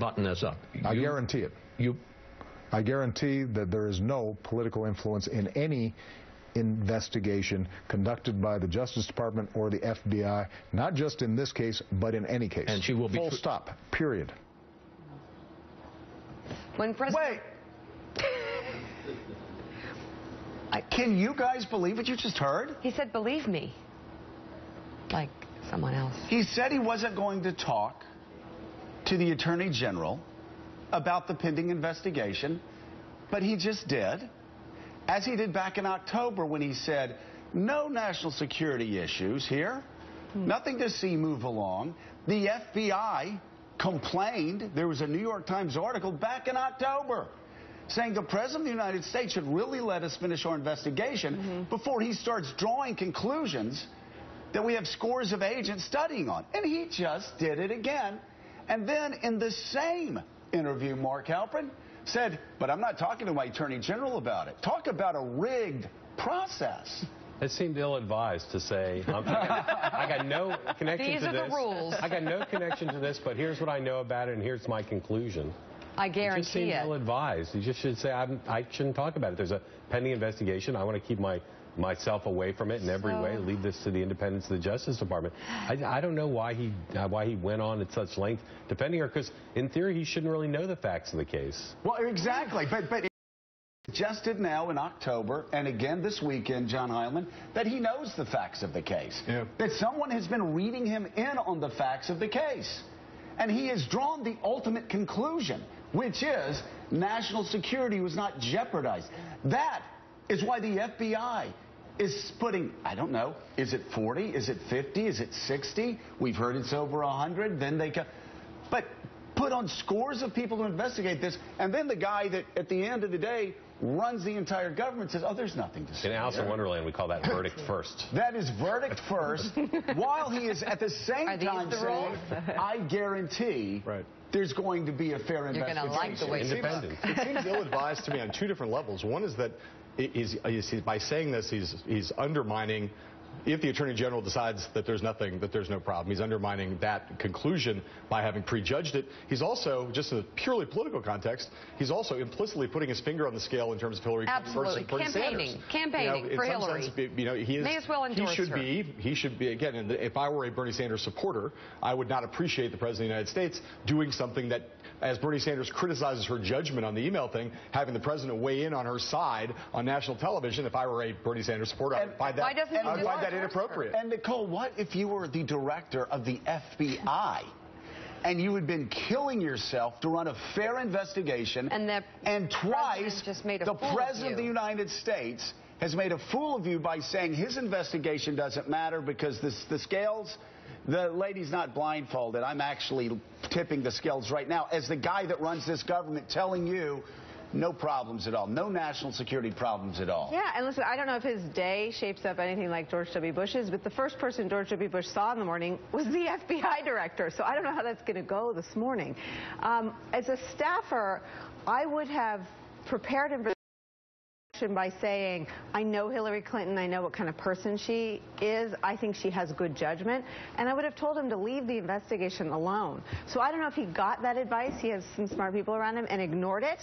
button this up. I guarantee it. I guarantee that there is no political influence in any investigation conducted by the Justice Department or the FBI, not just in this case, but in any case. And she will be full stop, period. When President... Wait. Can you guys believe what you just heard? He said, believe me. Like someone else. He said he wasn't going to talk to the Attorney General about the pending investigation, but he just did. As he did back in October when he said, no national security issues here, nothing to see move along. The FBI complained. There was a New York Times article back in October saying the President of the United States should really let us finish our investigation before he starts drawing conclusions that we have scores of agents studying on. And he just did it again. And then in the same interview, Mark Halperin said, but I'm not talking to my Attorney General about it. Talk about a rigged process. It seemed ill-advised to say, I got no connection to this. These are the rules. I got no connection to this, but here's what I know about it, and here's my conclusion. I guarantee it. Just seems ill-advised. You just should say, I shouldn't talk about it. There's a pending investigation. I want to keep myself away from it in every way. Leave this to the independence of the Justice Department. I don't know why he went on at such length defending her, because in theory he shouldn't really know the facts of the case. Well, exactly. But just did now in October, and again this weekend, John Heilemann, that he knows the facts of the case. Yeah. That someone has been reading him in on the facts of the case. And he has drawn the ultimate conclusion, which is national security was not jeopardized. That is why the FBI is putting, I don't know, is it 40? Is it 50? Is it 60? We've heard it's over 100. Then they come. But put on scores of people to investigate this, and then the guy that at the end of the day runs the entire government says, oh, there's nothing to say. In Alice in Wonderland, we call that verdict first. That is verdict first, while he is at the same time saying, I guarantee there's going to be a fair investigation. You're going to like the way it seems ill-advised to me on two different levels. One is that by saying this, he's undermining, if the Attorney General decides that there's nothing, that there's no problem, he's undermining that conclusion by having prejudged it. He's also, just in a purely political context, he's also implicitly putting his finger on the scale in terms of Hillary Clinton versus Bernie Sanders. Campaigning for Hillary. May as well endorse her. He should be, again, and if I were a Bernie Sanders supporter, I would not appreciate the President of the United States doing something that, as Bernie Sanders criticizes her judgment on the email thing, having the President weigh in on her side on national television. If I were a Bernie Sanders supporter, I would find that inappropriate. And Nicole, what if you were the director of the FBI and you had been killing yourself to run a fair investigation, and twice the President of the United States has made a fool of you by saying his investigation doesn't matter because the scales, the lady's not blindfolded. I'm actually tipping the scales right now as the guy that runs this government telling you no problems at all. No national security problems at all. Yeah, and listen, I don't know if his day shapes up anything like George W. Bush's, but the first person George W. Bush saw in the morning was the FBI director. So I don't know how that's going to go this morning. As a staffer, I would have prepared him by saying, I know Hillary Clinton, I know what kind of person she is, I think she has good judgment, and I would have told him to leave the investigation alone. So I don't know if he got that advice, he has some smart people around him, and ignored it.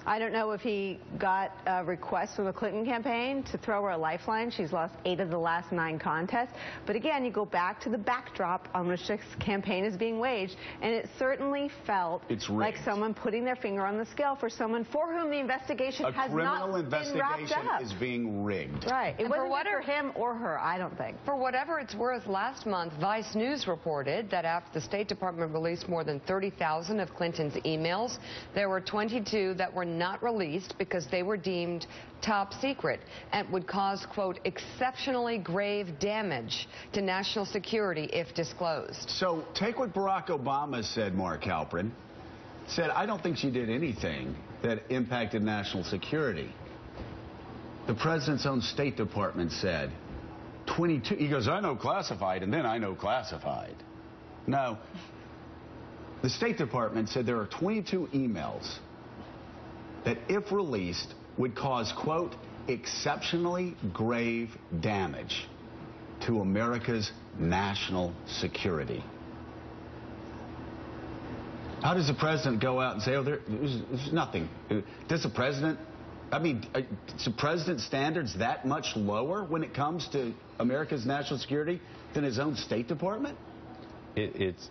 I don't know if he got a request from the Clinton campaign to throw her a lifeline. She's lost 8 of the last 9 contests. But again, you go back to the backdrop on which this campaign is being waged, and it certainly felt like someone putting their finger on the scale for someone for whom the investigation has not been wrapped up. A criminal investigation is being rigged. Right. It wasn't for him or her, I don't think. For whatever it's worth, last month, Vice News reported that after the State Department released more than 30,000 of Clinton's emails, there were 22 that were not released because they were deemed top secret and would cause, quote, exceptionally grave damage to national security if disclosed. So take what Barack Obama said, Mark Halperin. Said, I don't think she did anything that impacted national security. The President's own State Department said 22. He goes, I know classified, and then I know classified. No. The State Department said there are 22 emails that, if released, would cause, quote, exceptionally grave damage to America's national security. How does the president go out and say, oh, there's nothing? Does the president, is the president's standards that much lower when it comes to America's national security than his own State Department? It's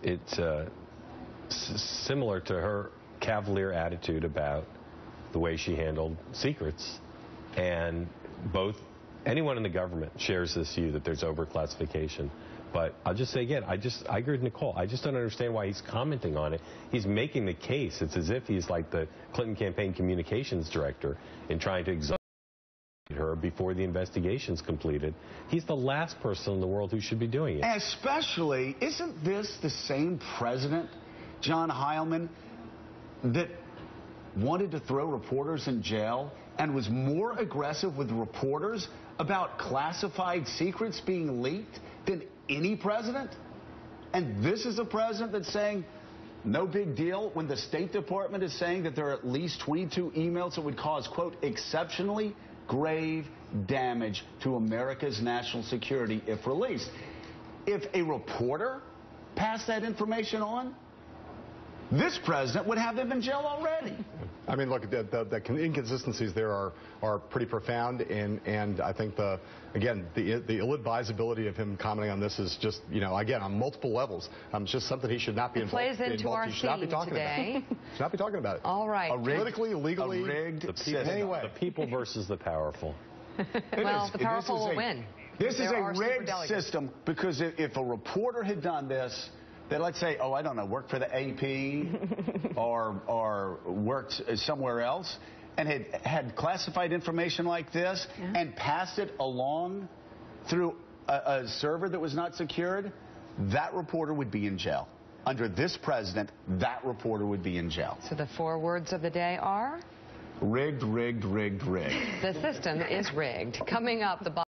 similar to her cavalier attitude about the way she handled secrets. And anyone in the government shares this view that there's overclassification. But I'll just say again, I agree with Nicole. I just don't understand why he's commenting on it. He's making the case. It's as if he's like the Clinton campaign communications director in trying to exonerate her before the investigation's completed. He's the last person in the world who should be doing it. Especially, isn't this the same president, John Heilman, that wanted to throw reporters in jail and was more aggressive with reporters about classified secrets being leaked than any president? And this is a president that's saying no big deal when the State Department is saying that there are at least 22 emails that would cause, quote, exceptionally grave damage to America's national security if released. If a reporter passed that information on, this president would have them in jail already. I mean, look, the inconsistencies there are pretty profound, and I think the ill-advisability of him commenting on this is just, again, on multiple levels. It's just something he should not be involved in. It plays into our theme today. Should not be talking about it. All right. Politically, legally, rigged system. Anyway. The people versus the powerful. Well, the powerful will win. This is a rigged system because if a reporter had done this, that, let's say, I don't know, worked for the AP or worked somewhere else and had classified information like this and passed it along through a server that was not secured, that reporter would be in jail. Under this president, that reporter would be in jail. So the 4 words of the day are? Rigged, rigged, rigged, rigged. The system is rigged. Coming up, the